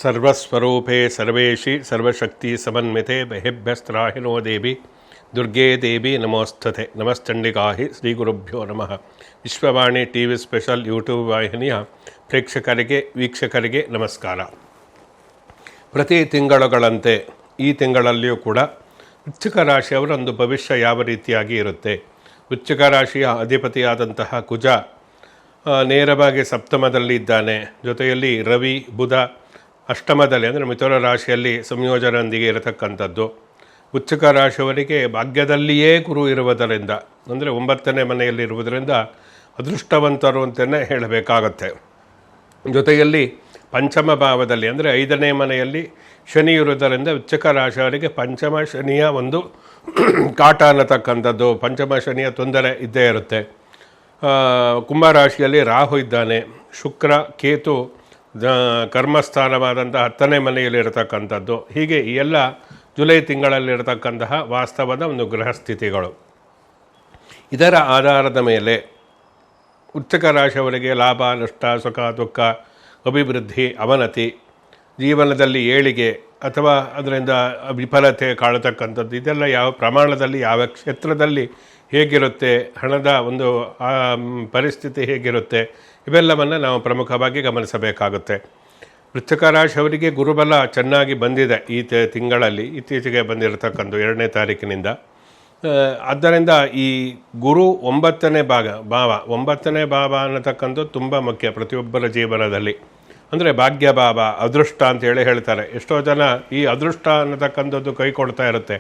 ಸರ್ವಸ್ವರೂಪೇ ಸರ್ವೇಶಿ ಸರ್ವಶಕ್ತಿ ಸಮನ್ವಿತೆ ಬಹಿಭ್ಯಸ್ತ್ರಾಹಿನೋ ದೇವಿ ದುರ್ಗೇ ದೇವಿ ನಮೋಸ್ತುತೆ. ನಮಶ್ಚಂಡಿಕಾಹಿ ಶ್ರೀ ಗುರುಭ್ಯೋ ನಮಃ. Vishwavani T V special YouTube ವಾಹಿನಿಯ ವೀಕ್ಷಕರಿಗೆ ನಮಸ್ಕಾರ. ಪ್ರತಿ ತಿಂಗಳುಗಳಂತೆ ಈ ತಿಂಗಳಲ್ಲಿಯೂ ಕೂಡ ವೃಶ್ಚಿಕ ರಾಶಿಯವರ ಒಂದು ಭವಿಷ್ಯ ಯಾವ ರೀತಿಯಾಗಿ ಇರುತ್ತೆ. ವೃಶ್ಚಿಕ ರಾಶಿಯ ಅಧಿಪತಿಯಾದಂತಹ ಕುಜ ನೇರವಾಗಿ ಸಪ್ತಮದಲ್ಲಿ ಇದ್ದಾನೆ. ಜೊತೆಯಲ್ಲಿ ರವಿ ಬುಧ ಅಷ್ಟಮದಲ್ಲಿ ಅಂದರೆ ಮಿಥುನ ರಾಶಿಯಲ್ಲಿ ಸಂಯೋಜನೆಯೊಂದಿಗೆ ಇರತಕ್ಕಂಥದ್ದು. ವೃಶ್ಚಿಕ ರಾಶಿಯವರಿಗೆ ಭಾಗ್ಯದಲ್ಲಿಯೇ ಗುರು ಇರುವುದರಿಂದ, ಅಂದರೆ 9ನೇ ಮನೆಯಲ್ಲಿ ಇರುವುದರಿಂದ ಅದೃಷ್ಟವಂತರು ಅಂತಲೇ ಹೇಳಬೇಕಾಗತ್ತೆ. ಜೊತೆಯಲ್ಲಿ ಪಂಚಮ ಭಾವದಲ್ಲಿ ಅಂದರೆ 5ನೇ ಮನೆಯಲ್ಲಿ ಶನಿ ಇರುವುದರಿಂದ ವೃಶ್ಚಿಕ ರಾಶಿಯವರಿಗೆ ಪಂಚಮ ಶನಿಯ ಒಂದು ಕಾಟ ಅನ್ನತಕ್ಕಂಥದ್ದು, ಪಂಚಮ ಶನಿಯ ತೊಂದರೆ ಇದ್ದೇ ಇರುತ್ತೆ. ಕುಂಭರಾಶಿಯಲ್ಲಿ ರಾಹು ಇದ್ದಾನೆ. ಶುಕ್ರ ಕೇತು ಕರ್ಮಸ್ಥಾನವಾದಂತಹ 10ನೇ ಮನೆಯಲ್ಲಿರತಕ್ಕಂಥದ್ದು. ಹೀಗೆ ಈ ಎಲ್ಲ ಜುಲೈ ತಿಂಗಳಲ್ಲಿರತಕ್ಕಂತಹ ವಾಸ್ತವದ ಒಂದು ಗ್ರಹ ಸ್ಥಿತಿಗಳು. ಇದರ ಆಧಾರದ ಮೇಲೆ ವೃಶ್ಚಿಕ ರಾಶಿಯವರಿಗೆ ಲಾಭ ನಷ್ಟ, ಸುಖ ದುಃಖ, ಅಭಿವೃದ್ಧಿ ಅವನತಿ, ಜೀವನದಲ್ಲಿ ಏಳಿಗೆ ಅಥವಾ ಅದರಿಂದ ವಿಫಲತೆ ಕಾಣತಕ್ಕಂಥದ್ದು, ಇದೆಲ್ಲ ಯಾವ ಪ್ರಮಾಣದಲ್ಲಿ ಯಾವ ಕ್ಷೇತ್ರದಲ್ಲಿ ಹೇಗಿರುತ್ತೆ, ಹಣದ ಒಂದು ಪರಿಸ್ಥಿತಿ ಹೇಗಿರುತ್ತೆ, ಇವೆಲ್ಲವನ್ನು ನಾವು ಪ್ರಮುಖವಾಗಿ ಗಮನಿಸಬೇಕಾಗುತ್ತೆ. ವೃಶ್ಚಿಕ ರಾಶಿಯವರಿಗೆ ಗುರುಬಲ ಚೆನ್ನಾಗಿ ಬಂದಿದೆ ಈ ತಿಂಗಳಲ್ಲಿ, ಇತ್ತೀಚೆಗೆ ಬಂದಿರತಕ್ಕಂಥ 2ನೇ ತಾರೀಕಿನಿಂದ. ಆದ್ದರಿಂದ ಈ ಗುರು 9ನೇ ಭಾವ ಅನ್ನತಕ್ಕಂಥದ್ದು ತುಂಬ ಮುಖ್ಯ ಪ್ರತಿಯೊಬ್ಬರ ಜೀವನದಲ್ಲಿ. ಅಂದರೆ ಭಾಗ್ಯ ಭಾವ, ಅದೃಷ್ಟ ಅಂತೇಳಿ ಹೇಳ್ತಾರೆ. ಎಷ್ಟೋ ಜನ ಈ ಅದೃಷ್ಟ ಅನ್ನತಕ್ಕಂಥದ್ದು ಕೈ ಕೊಡ್ತಾ ಇರುತ್ತೆ.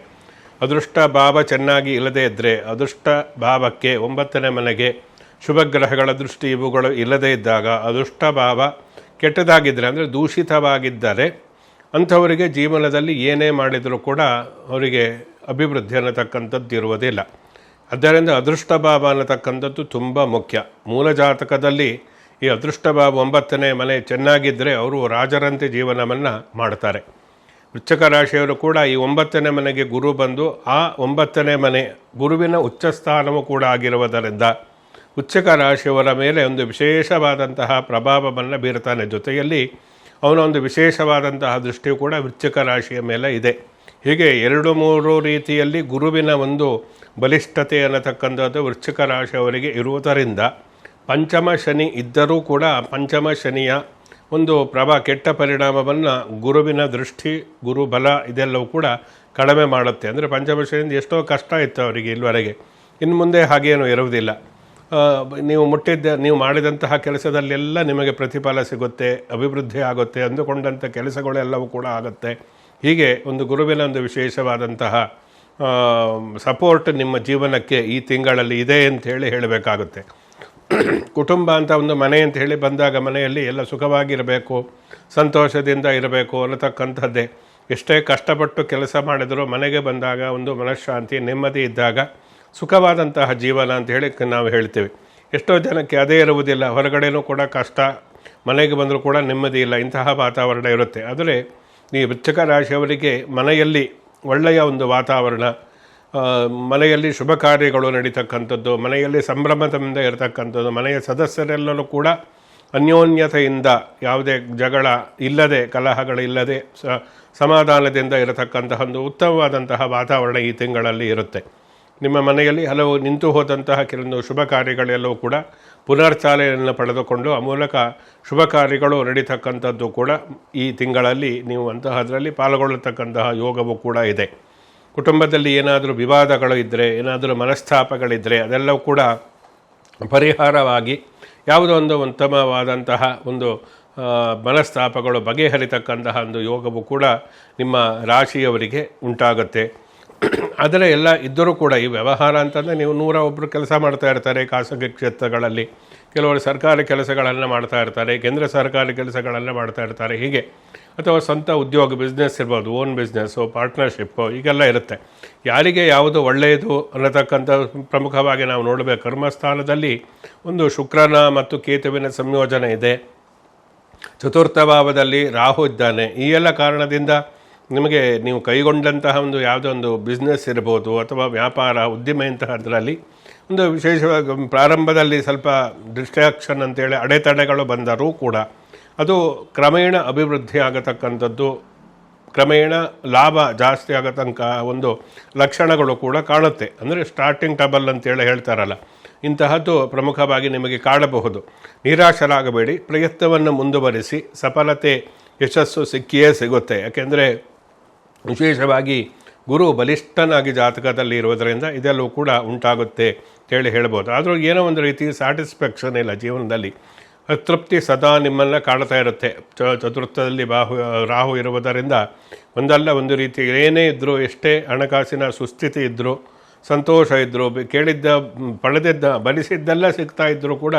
ಅದೃಷ್ಟ ಭಾವ ಚೆನ್ನಾಗಿ ಇಲ್ಲದೇ ಇದ್ದರೆ, ಅದೃಷ್ಟ ಭಾವಕ್ಕೆ 9ನೇ ಮನೆಗೆ ಶುಭಗ್ರಹಗಳ ದೃಷ್ಟಿ ಇವುಗಳು ಇಲ್ಲದೇ ಇದ್ದಾಗ, ಅದೃಷ್ಟ ಭಾವ ಕೆಟ್ಟದಾಗಿದ್ದರೆ ಅಂದರೆ ದೂಷಿತವಾಗಿದ್ದರೆ ಅಂಥವರಿಗೆ ಜೀವನದಲ್ಲಿ ಏನೇ ಮಾಡಿದರೂ ಕೂಡ ಅವರಿಗೆ ಅಭಿವೃದ್ಧಿ ಅನ್ನತಕ್ಕಂಥದ್ದು ಇರುವುದಿಲ್ಲ. ಆದ್ದರಿಂದ ಅದೃಷ್ಟ ಭಾವ ಅನ್ನತಕ್ಕಂಥದ್ದು ತುಂಬ ಮುಖ್ಯ. ಮೂಲ ಜಾತಕದಲ್ಲಿ ಈ ಅದೃಷ್ಟ ಭಾವ 9ನೇ ಮನೆ ಚೆನ್ನಾಗಿದ್ದರೆ ಅವರು ರಾಜರಂತೆ ಜೀವನವನ್ನು ಮಾಡ್ತಾರೆ. ವೃಶ್ಚಿಕ ರಾಶಿಯವರು ಕೂಡ ಈ 9ನೇ ಮನೆಗೆ ಗುರು ಬಂದು ಆ 9ನೇ ಮನೆ ಗುರುವಿನ ಉಚ್ಚ ಸ್ಥಾನವೂ ಕೂಡ ಆಗಿರುವುದರಿಂದ ವೃಶ್ಚಿಕ ರಾಶಿಯವರ ಮೇಲೆ ಒಂದು ವಿಶೇಷವಾದಂತಹ ಪ್ರಭಾವವನ್ನು ಬೀರ್ತಾನೆ. ಜೊತೆಯಲ್ಲಿ ಅವನ ಒಂದು ವಿಶೇಷವಾದಂತಹ ದೃಷ್ಟಿಯು ಕೂಡ ವೃಶ್ಚಿಕ ರಾಶಿಯ ಮೇಲೆ ಇದೆ. ಹೀಗೆ 2-3 ರೀತಿಯಲ್ಲಿ ಗುರುವಿನ ಒಂದು ಬಲಿಷ್ಠತೆ ಅನ್ನತಕ್ಕಂಥದ್ದು ವೃಶ್ಚಿಕ ರಾಶಿಯವರಿಗೆ ಇರುವುದರಿಂದ ಪಂಚಮ ಶನಿ ಇದ್ದರೂ ಕೂಡ ಪಂಚಮ ಶನಿಯ ಒಂದು ಕೆಟ್ಟ ಪರಿಣಾಮವನ್ನು ಗುರುವಿನ ದೃಷ್ಟಿ, ಗುರುಬಲ ಇದೆಲ್ಲವೂ ಕೂಡ ಕಡಿಮೆ ಮಾಡುತ್ತೆ. ಅಂದರೆ ಪಂಚಮ ಶನಿಯಿಂದ ಎಷ್ಟೋ ಕಷ್ಟ ಇತ್ತು ಅವರಿಗೆ ಇಲ್ಲಿವರೆಗೆ, ಇನ್ನು ಮುಂದೆ ಹಾಗೇನೂ ಇರುವುದಿಲ್ಲ. ನೀವು ಮಾಡಿದಂತಹ ಕೆಲಸದಲ್ಲೆಲ್ಲ ನಿಮಗೆ ಪ್ರತಿಫಲ ಸಿಗುತ್ತೆ, ಅಭಿವೃದ್ಧಿ ಆಗುತ್ತೆ, ಅಂದುಕೊಂಡಂಥ ಕೆಲಸಗಳೆಲ್ಲವೂ ಕೂಡ ಆಗುತ್ತೆ. ಹೀಗೆ ಒಂದು ಗುರುವಿನ ಒಂದು ವಿಶೇಷವಾದಂತಹ ಸಪೋರ್ಟ್ ನಿಮ್ಮ ಜೀವನಕ್ಕೆ ಈ ತಿಂಗಳಲ್ಲಿ ಇದೆ ಅಂಥೇಳಿ ಹೇಳಬೇಕಾಗುತ್ತೆ. ಕುಟುಂಬ ಅಂತ ಒಂದು ಮನೆ ಅಂತ ಹೇಳಿ ಬಂದಾಗ ಮನೆಯಲ್ಲಿ ಎಲ್ಲ ಸುಖವಾಗಿರಬೇಕು, ಸಂತೋಷದಿಂದ ಇರಬೇಕು ಅನ್ನತಕ್ಕಂಥದ್ದೇ. ಎಷ್ಟೇ ಕಷ್ಟಪಟ್ಟು ಕೆಲಸ ಮಾಡಿದರೂ ಮನೆಗೆ ಬಂದಾಗ ಒಂದು ಮನಃಶಾಂತಿ, ನೆಮ್ಮದಿ ಇದ್ದಾಗ ಸುಖವಾದಂತಹ ಜೀವನ ಅಂತ ಹೇಳಿ ನಾವು ಹೇಳ್ತೀವಿ. ಎಷ್ಟೋ ಜನಕ್ಕೆ ಅದೇ ಇರುವುದಿಲ್ಲ. ಹೊರಗಡೆನೂ ಕೂಡ ಕಷ್ಟ, ಮನೆಗೆ ಬಂದರೂ ಕೂಡ ನೆಮ್ಮದಿ ಇಲ್ಲ, ಇಂತಹ ವಾತಾವರಣ ಇರುತ್ತೆ. ಆದರೆ ಈ ವೃಶ್ಚಿಕ ರಾಶಿಯವರಿಗೆ ಮನೆಯಲ್ಲಿ ಒಳ್ಳೆಯ ಒಂದು ವಾತಾವರಣ, ಮನೆಯಲ್ಲಿ ಶುಭ ಕಾರ್ಯಗಳು ನಡೀತಕ್ಕಂಥದ್ದು, ಮನೆಯಲ್ಲಿ ಸಂಭ್ರಮದಿಂದ ಇರತಕ್ಕಂಥದ್ದು, ಮನೆಯ ಸದಸ್ಯರೆಲ್ಲರೂ ಕೂಡ ಅನ್ಯೋನ್ಯತೆಯಿಂದ ಯಾವುದೇ ಜಗಳ ಇಲ್ಲದೆ, ಕಲಹಗಳಿಲ್ಲದೆ ಸಮಾಧಾನದಿಂದ ಇರತಕ್ಕಂತಹ ಒಂದು ಉತ್ತಮವಾದಂತಹ ವಾತಾವರಣ ಈ ತಿಂಗಳಲ್ಲಿ ಇರುತ್ತೆ. ನಿಮ್ಮ ಮನೆಯಲ್ಲಿ ಹಲವು ನಿಂತು ಹೋದಂತಹ ಕೆಲವೊಂದು ಶುಭ ಕಾರ್ಯಗಳೆಲ್ಲವೂ ಕೂಡ ಪುನರ್ಚಾಲನೆಯನ್ನು ಪಡೆದುಕೊಂಡು ಆ ಮೂಲಕ ಶುಭ ಕಾರ್ಯಗಳು ನಡೀತಕ್ಕಂಥದ್ದು ಕೂಡ ಈ ತಿಂಗಳಲ್ಲಿ ನೀವು ಅಂತಹದರಲ್ಲಿ ಪಾಲ್ಗೊಳ್ಳತಕ್ಕಂತಹ ಯೋಗವೂ ಕೂಡ ಇದೆ. ಕುಟುಂಬದಲ್ಲಿ ಏನಾದರೂ ವಿವಾದಗಳು ಇದ್ದರೆ, ಏನಾದರೂ ಮನಸ್ತಾಪಗಳಿದ್ದರೆ ಅದೆಲ್ಲವೂ ಕೂಡ ಪರಿಹಾರವಾಗಿ ಯಾವುದೋ ಒಂದು ಉತ್ತಮವಾದಂತಹ ಒಂದು ಮನಸ್ತಾಪಗಳು ಬಗೆಹರಿತಕ್ಕಂತಹ ಒಂದು ಯೋಗವೂ ಕೂಡ ನಿಮ್ಮ ರಾಶಿಯವರಿಗೆ ಉಂಟಾಗುತ್ತೆ. ಆದರೆ ಎಲ್ಲ ಇದ್ದರೂ ಕೂಡ ಈ ವ್ಯವಹಾರ ಅಂತಂದರೆ ನೀವು 100 ಕೆಲಸ ಮಾಡ್ತಾ ಇರ್ತಾರೆ. ಖಾಸಗಿ ಕ್ಷೇತ್ರಗಳಲ್ಲಿ ಕೆಲವರು ಸರ್ಕಾರಿ ಕೆಲಸಗಳನ್ನು ಮಾಡ್ತಾ ಇರ್ತಾರೆ, ಕೇಂದ್ರ ಸರ್ಕಾರಿ ಕೆಲಸಗಳನ್ನು ಮಾಡ್ತಾ ಇರ್ತಾರೆ. ಹೀಗೆ ಅಥವಾ ಸ್ವಂತ ಉದ್ಯೋಗ, ಬಿಸ್ನೆಸ್ ಇರ್ಬೋದು, ಓನ್ ಬಿಸ್ನೆಸ್ಸು, ಪಾರ್ಟ್ನರ್ಶಿಪ್ಪು, ಈಗೆಲ್ಲ ಇರುತ್ತೆ. ಯಾರಿಗೆ ಯಾವುದು ಒಳ್ಳೆಯದು ಅನ್ನತಕ್ಕಂಥ ಪ್ರಮುಖವಾಗಿ ನಾವು ನೋಡಬೇಕು. ಕರ್ಮಸ್ಥಾನದಲ್ಲಿ ಒಂದು ಶುಕ್ರನ ಮತ್ತು ಕೇತುವಿನ ಸಂಯೋಜನೆ ಇದೆ. ಚತುರ್ಥ ಭಾವದಲ್ಲಿ ರಾಹು ಇದ್ದಾನೆ. ಈ ಎಲ್ಲ ಕಾರಣದಿಂದ ನಿಮಗೆ ನೀವು ಕೈಗೊಂಡಂತಹ ಒಂದು ಯಾವುದೋ ಒಂದು ಬಿಸ್ನೆಸ್ ಇರ್ಬೋದು ಅಥವಾ ವ್ಯಾಪಾರ, ಉದ್ದಿಮೆ ಇಂತಹದ್ರಲ್ಲಿ ಒಂದು ವಿಶೇಷವಾಗಿ ಪ್ರಾರಂಭದಲ್ಲಿ ಸ್ವಲ್ಪ ಡಿಸ್ಟ್ರಾಕ್ಷನ್ ಅಂತೇಳಿ ಅಡೆತಡೆಗಳು ಬಂದರೂ ಕೂಡ ಅದು ಕ್ರಮೇಣ ಅಭಿವೃದ್ಧಿ ಆಗತಕ್ಕಂಥದ್ದು, ಕ್ರಮೇಣ ಲಾಭ ಜಾಸ್ತಿ ಆಗತಕ್ಕ ಒಂದು ಲಕ್ಷಣಗಳು ಕೂಡ ಕಾಣುತ್ತೆ. ಅಂದರೆ ಸ್ಟಾರ್ಟಿಂಗ್ ಟ್ರಬಲ್ ಅಂತೇಳಿ ಹೇಳ್ತಾರಲ್ಲ, ಇಂತಹದ್ದು ಪ್ರಮುಖವಾಗಿ ನಿಮಗೆ ಕಾಣಬಹುದು. ನಿರಾಶರಾಗಬೇಡಿ, ಪ್ರಯತ್ನವನ್ನು ಮುಂದುವರಿಸಿ, ಸಫಲತೆ ಯಶಸ್ಸು ಸಿಕ್ಕಿಯೇ ಸಿಗುತ್ತೆ. ಯಾಕೆಂದರೆ ವಿಶೇಷವಾಗಿ ಗುರು ಬಲಿಷ್ಠನಾಗಿ ಜಾತಕದಲ್ಲಿ ಇರುವುದರಿಂದ ಇದೆಲ್ಲವೂ ಕೂಡ ಉಂಟಾಗುತ್ತೆ ಅಂತೇಳಿ ಹೇಳ್ಬೋದು. ಆದರೂ ಏನೋ ಒಂದು ರೀತಿ ಸ್ಯಾಟಿಸ್ಫ್ಯಾಕ್ಷನ್ ಇಲ್ಲ ಜೀವನದಲ್ಲಿ, ಅತೃಪ್ತಿ ಸದಾ ನಿಮ್ಮನ್ನು ಕಾಡ್ತಾ ಇರುತ್ತೆ. ಚತುರ್ಥದಲ್ಲಿ ರಾಹು ಇರುವುದರಿಂದ ಒಂದಲ್ಲ ಒಂದು ರೀತಿ ಏನೇ ಇದ್ದರೂ, ಎಷ್ಟೇ ಹಣಕಾಸಿನ ಸುಸ್ಥಿತಿ ಇದ್ದರೂ, ಸಂತೋಷ ಇದ್ದರೂ, ಕೇಳಿದ್ದ ಪಡೆದಿದ್ದ ಬಲಿಸಿದ್ದೆಲ್ಲ ಸಿಗ್ತಾ ಇದ್ದರೂ ಕೂಡ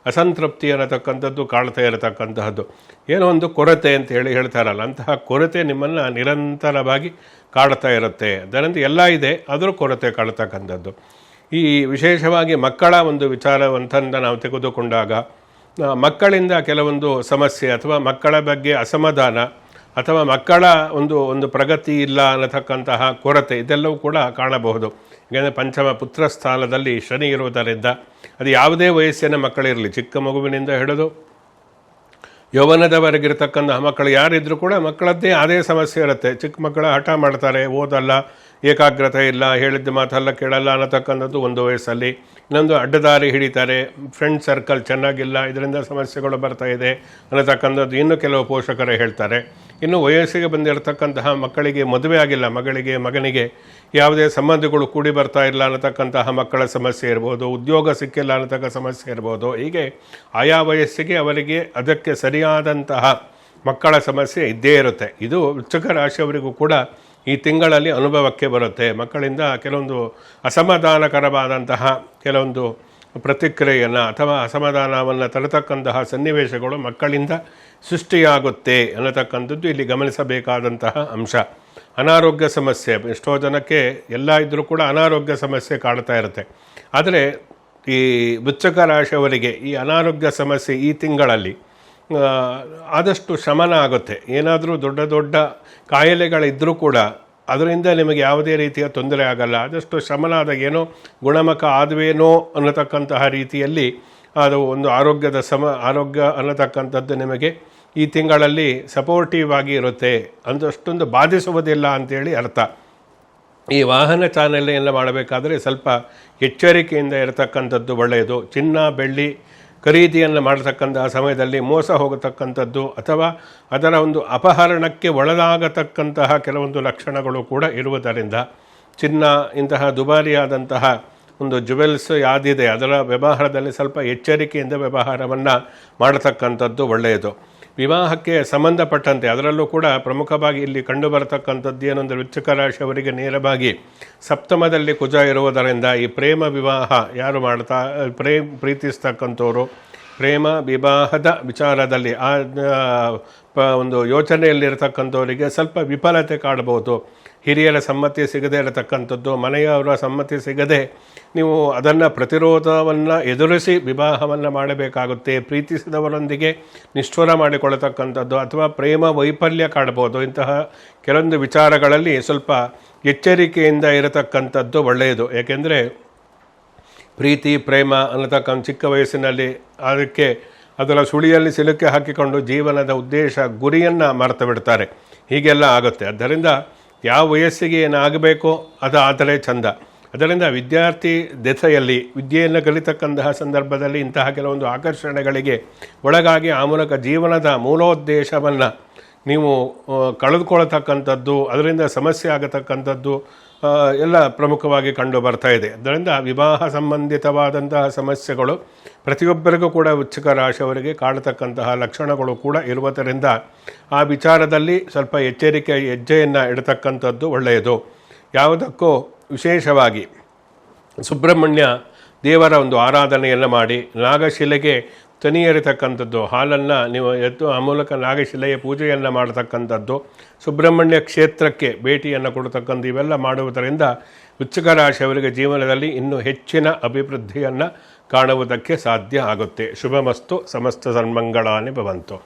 ಅಸಂತೃಪ್ತಿ ಅನ್ನತಕ್ಕಂಥದ್ದು ಕಾಡ್ತಾ ಇರತಕ್ಕಂತಹದ್ದು, ಏನೋ ಒಂದು ಕೊರತೆ ಅಂತ ಹೇಳ್ತಾರಲ್ಲ, ಅಂತಹ ಕೊರತೆ ನಿಮ್ಮನ್ನು ನಿರಂತರವಾಗಿ ಕಾಡ್ತಾ ಇರುತ್ತೆ. ಅದರಿಂದ ಎಲ್ಲ ಇದೆ, ಆದರೂ ಕೊರತೆ ಕಾಡ್ತಕ್ಕಂಥದ್ದು. ಈ ವಿಶೇಷವಾಗಿ ಮಕ್ಕಳ ಒಂದು ವಿಚಾರವಂತಂದ ನಾವು ತೆಗೆದುಕೊಂಡಾಗ, ಮಕ್ಕಳಿಂದ ಕೆಲವೊಂದು ಸಮಸ್ಯೆ ಅಥವಾ ಮಕ್ಕಳ ಬಗ್ಗೆ ಅಸಮಾಧಾನ ಅಥವಾ ಮಕ್ಕಳ ಒಂದು ಪ್ರಗತಿ ಇಲ್ಲ ಅನ್ನತಕ್ಕಂತಹ ಕೊರತೆ ಇದೆಲ್ಲವೂ ಕೂಡ ಕಾಣಬಹುದು. ಯಾಕೆಂದರೆ ಪಂಚಮ ಪುತ್ರ ಸ್ಥಾನದಲ್ಲಿ ಶನಿ ಇರುವುದರಿಂದ ಅದು ಯಾವುದೇ ವಯಸ್ಸಿನ ಮಕ್ಕಳಿರಲಿ, ಚಿಕ್ಕ ಮಗುವಿನಿಂದ ಹಿಡಿದು ಯೌವನದವರೆಗಿರ್ತಕ್ಕಂಥ ಮಕ್ಕಳು ಯಾರಿದ್ರೂ ಕೂಡ ಮಕ್ಕಳದ್ದೇ ಅದೇ ಸಮಸ್ಯೆ ಇರುತ್ತೆ. ಚಿಕ್ಕ ಮಕ್ಕಳ ಹಠ ಮಾಡ್ತಾರೆ, ಓದಲ್ಲ, ಏಕಾಗ್ರತೆ ಇಲ್ಲ, ಹೇಳಿದ್ದ ಮಾತೆಲ್ಲ ಕೇಳಲ್ಲ ಅನ್ನತಕ್ಕಂಥದ್ದು ಒಂದು ವಯಸ್ಸಲ್ಲಿ. ಇನ್ನೊಂದು ಅಡ್ಡದಾರಿ ಹಿಡಿತಾರೆ, ಫ್ರೆಂಡ್ ಸರ್ಕಲ್ ಚೆನ್ನಾಗಿಲ್ಲ, ಇದರಿಂದ ಸಮಸ್ಯೆಗಳು ಬರ್ತಾ ಇದೆ ಅನ್ನತಕ್ಕಂಥದ್ದು ಇನ್ನು ಕೆಲವು ಪೋಷಕರೇ ಹೇಳ್ತಾರೆ. ಇನ್ನು ವಯಸ್ಸಿಗೆ ಬಂದಿರತಕ್ಕಂತಹ ಮಕ್ಕಳಿಗೆ ಮದುವೆ ಆಗಿಲ್ಲ, ಮಗಳಿಗೆ ಮಗನಿಗೆ ಯಾವುದೇ ಸಂಬಂಧಗಳು ಕೂಡಿ ಬರ್ತಾ ಇಲ್ಲ ಅನ್ನತಕ್ಕಂತಹ ಮಕ್ಕಳ ಸಮಸ್ಯೆ ಇರ್ಬೋದು, ಉದ್ಯೋಗ ಸಿಕ್ಕಿಲ್ಲ ಅನ್ನತಕ್ಕ ಸಮಸ್ಯೆ ಇರ್ಬೋದು. ಹೀಗೆ ಆಯಾ ವಯಸ್ಸಿಗೆ ಅವರಿಗೆ ಅದಕ್ಕೆ ಸರಿಯಾದಂತಹ ಮಕ್ಕಳ ಸಮಸ್ಯೆ ಇದ್ದೇ ಇರುತ್ತೆ. ಇದು ವೃಶ್ಚಿಕ ರಾಶಿಯವರಿಗೂ ಕೂಡ ಈ ತಿಂಗಳಲ್ಲಿ ಅನುಭವಕ್ಕೆ ಬರುತ್ತೆ. ಮಕ್ಕಳಿಂದ ಕೆಲವೊಂದು ಅಸಮಾಧಾನಕರವಾದಂತಹ ಕೆಲವೊಂದು ಪ್ರತಿಕ್ರಿಯೆಯನ್ನು ಅಥವಾ ಅಸಮಾಧಾನವನ್ನು ತರತಕ್ಕಂತಹ ಸನ್ನಿವೇಶಗಳು ಮಕ್ಕಳಿಂದ ಸೃಷ್ಟಿಯಾಗುತ್ತೆ ಅನ್ನತಕ್ಕಂಥದ್ದು ಇಲ್ಲಿ ಗಮನಿಸಬೇಕಾದಂತಹ ಅಂಶ. ಅನಾರೋಗ್ಯ ಸಮಸ್ಯೆ ಎಷ್ಟೋ ಜನಕ್ಕೆ ಎಲ್ಲ ಇದ್ದರೂ ಕೂಡ ಅನಾರೋಗ್ಯ ಸಮಸ್ಯೆ ಕಾಡ್ತಾ ಇರುತ್ತೆ. ಆದರೆ ಈ ವೃಶ್ಚಿಕ ರಾಶಿಯವರಿಗೆ ಈ ಅನಾರೋಗ್ಯ ಸಮಸ್ಯೆ ಈ ತಿಂಗಳಲ್ಲಿ ಆದಷ್ಟು ಶಮನ ಆಗುತ್ತೆ. ಏನಾದರೂ ದೊಡ್ಡ ದೊಡ್ಡ ಕಾಯಿಲೆಗಳಿದ್ದರೂ ಕೂಡ ಅದರಿಂದ ನಿಮಗೆ ಯಾವುದೇ ರೀತಿಯ ತೊಂದರೆ ಆಗಲ್ಲ. ಆದಷ್ಟು ಶಮನ ಆದಾಗ ಏನೋ ಗುಣಮುಖ ಆದವೇನೋ ಅನ್ನತಕ್ಕಂತಹ ರೀತಿಯಲ್ಲಿ ಅದು ಒಂದು ಆರೋಗ್ಯ ಅನ್ನತಕ್ಕಂಥದ್ದು ನಿಮಗೆ ಈ ತಿಂಗಳಲ್ಲಿ ಸಪೋರ್ಟಿವ್ ಆಗಿ ಇರುತ್ತೆ, ಅಷ್ಟೊಂದು ಬಾಧಿಸುವುದಿಲ್ಲ ಅಂಥೇಳಿ ಅರ್ಥ. ಈ ವಾಹನ ಚಾಲನೆಯನ್ನು ಮಾಡಬೇಕಾದ್ರೆ ಸ್ವಲ್ಪ ಎಚ್ಚರಿಕೆಯಿಂದ ಇರತಕ್ಕಂಥದ್ದು ಒಳ್ಳೆಯದು. ಚಿನ್ನ ಬೆಳ್ಳಿ ಖರೀದಿಯನ್ನು ಮಾಡತಕ್ಕಂತಹ ಸಮಯದಲ್ಲಿ ಮೋಸ ಹೋಗತಕ್ಕಂಥದ್ದು ಅಥವಾ ಅದರ ಒಂದು ಅಪಹರಣಕ್ಕೆ ಒಳಗಾಗತಕ್ಕಂತಹ ಕೆಲವೊಂದು ಲಕ್ಷಣಗಳು ಕೂಡ ಇರುವುದರಿಂದ ಚಿನ್ನ ಇಂತಹ ದುಬಾರಿಯಾದಂತಹ ಒಂದು ಜುವೆಲ್ಸ್ ಯಾವುದಿದೆ ಅದರ ವ್ಯವಹಾರದಲ್ಲಿ ಸ್ವಲ್ಪ ಎಚ್ಚರಿಕೆಯಿಂದ ವ್ಯವಹಾರವನ್ನು ಮಾಡತಕ್ಕಂಥದ್ದು ಒಳ್ಳೆಯದು. ವಿವಾಹಕ್ಕೆ ಸಂಬಂಧಪಟ್ಟಂತೆ ಅದರಲ್ಲೂ ಕೂಡ ಪ್ರಮುಖವಾಗಿ ಇಲ್ಲಿ ಕಂಡುಬರತಕ್ಕಂಥದ್ದು ಏನೊಂದು ವೃಶ್ಚಿಕ ರಾಶಿಯವರಿಗೆ ನೇರವಾಗಿ ಸಪ್ತಮದಲ್ಲಿ ಕುಜ ಇರುವುದರಿಂದ ಈ ಪ್ರೇಮ ವಿವಾಹ ಯಾರು ಪ್ರೀತಿಸ್ತಕ್ಕಂಥವ್ರು ಪ್ರೇಮ ವಿವಾಹದ ವಿಚಾರದಲ್ಲಿ ಒಂದು ಯೋಚನೆಯಲ್ಲಿರತಕ್ಕಂಥವರಿಗೆ ಸ್ವಲ್ಪ ವಿಫಲತೆ ಕಾಣಬಹುದು. ಹಿರಿಯರ ಸಮ್ಮತಿ ಸಿಗದೇ ಇರತಕ್ಕಂಥದ್ದು, ಮನೆಯವರ ಸಮ್ಮತಿ ಸಿಗದೆ ನೀವು ಅದನ್ನು ಪ್ರತಿರೋಧವನ್ನು ಎದುರಿಸಿ ವಿವಾಹವನ್ನು ಮಾಡಬೇಕಾಗುತ್ತೆ. ಪ್ರೀತಿಸಿದವರೊಂದಿಗೆ ನಿಷ್ಠುರ ಮಾಡಿಕೊಳ್ಳತಕ್ಕಂಥದ್ದು ಅಥವಾ ಪ್ರೇಮ ವೈಫಲ್ಯ ಕಾಣಬಹುದು. ಇಂತಹ ಕೆಲವೊಂದು ವಿಚಾರಗಳಲ್ಲಿ ಸ್ವಲ್ಪ ಎಚ್ಚರಿಕೆಯಿಂದ ಇರತಕ್ಕಂಥದ್ದು ಒಳ್ಳೆಯದು. ಏಕೆಂದರೆ ಪ್ರೀತಿ ಪ್ರೇಮ ಅನ್ನತಕ್ಕಂಥ ಚಿಕ್ಕ ವಯಸ್ಸಿನಲ್ಲಿ ಅದರ ಸುಳಿಯಲ್ಲಿ ಸಿಲುಕಿ ಹಾಕಿಕೊಂಡು ಜೀವನದ ಉದ್ದೇಶ ಗುರಿಯನ್ನು ಮರೆತು ಬಿಡ್ತಾರೆ. ಹೀಗೆಲ್ಲ ಆಗುತ್ತೆ. ಆದ್ದರಿಂದ ಯಾವ ವಯಸ್ಸಿಗೆ ಏನಾಗಬೇಕೋ ಅದು ಆದರೆ ಚಂದ. ಅದರಿಂದ ವಿದ್ಯಾರ್ಥಿ ದೆಸೆಯಲ್ಲಿ ವಿದ್ಯೆಯನ್ನು ಕಲಿತಕ್ಕಂತಹ ಸಂದರ್ಭದಲ್ಲಿ ಇಂತಹ ಕೆಲವೊಂದು ಆಕರ್ಷಣೆಗಳಿಗೆ ಒಳಗಾಗಿ ಆ ಮೂಲಕ ಜೀವನದ ಮೂಲೋದ್ದೇಶವನ್ನು ನೀವು ಕಳೆದುಕೊಳ್ಳತಕ್ಕಂಥದ್ದು, ಅದರಿಂದ ಸಮಸ್ಯೆ ಆಗತಕ್ಕಂಥದ್ದು ಎಲ್ಲ ಪ್ರಮುಖವಾಗಿ ಕಂಡು ಬರ್ತಾ ಇದೆ. ಅದರಿಂದ ವಿವಾಹ ಸಂಬಂಧಿತವಾದಂತಹ ಸಮಸ್ಯೆಗಳು ಪ್ರತಿಯೊಬ್ಬರಿಗೂ ಕೂಡ ವೃಶ್ಚಿಕ ರಾಶಿಯವರಿಗೆ ಕಾಣತಕ್ಕಂತಹ ಲಕ್ಷಣಗಳು ಕೂಡ ಇರುವುದರಿಂದ ಆ ವಿಚಾರದಲ್ಲಿ ಸ್ವಲ್ಪ ಎಚ್ಚರಿಕೆ ಹೆಜ್ಜೆಯನ್ನು ಇಡತಕ್ಕಂಥದ್ದು ಒಳ್ಳೆಯದು. ಯಾವುದಕ್ಕೂ ವಿಶೇಷವಾಗಿ ಸುಬ್ರಹ್ಮಣ್ಯ ದೇವರ ಒಂದು ಆರಾಧನೆಯನ್ನು ಮಾಡಿ ನಾಗಶಿಲೆಗೆ ತನಿಯರಿತಕ್ಕಂಥದ್ದು ಹಾಲನ್ನು ನೀವು ಎದ್ದು ಆ ಮೂಲಕ ನಾಗಶಿಲೆಯ ಪೂಜೆಯನ್ನು ಮಾಡತಕ್ಕಂಥದ್ದು, ಸುಬ್ರಹ್ಮಣ್ಯ ಕ್ಷೇತ್ರಕ್ಕೆ ಭೇಟಿಯನ್ನು ಕೊಡತಕ್ಕಂಥ ಇವೆಲ್ಲ ಮಾಡುವುದರಿಂದ ವೃಶ್ಚಿಕ ರಾಶಿಯವರಿಗೆ ಜೀವನದಲ್ಲಿ ಇನ್ನೂ ಹೆಚ್ಚಿನ ಅಭಿವೃದ್ಧಿಯನ್ನು ಕಾಣುವುದಕ್ಕೆ ಸಾಧ್ಯ ಆಗುತ್ತೆ. ಶುಭಮಸ್ತು. ಸಮಸ್ತ ಸನ್ಮಂಗಳಾನಿ ಭವಂತು.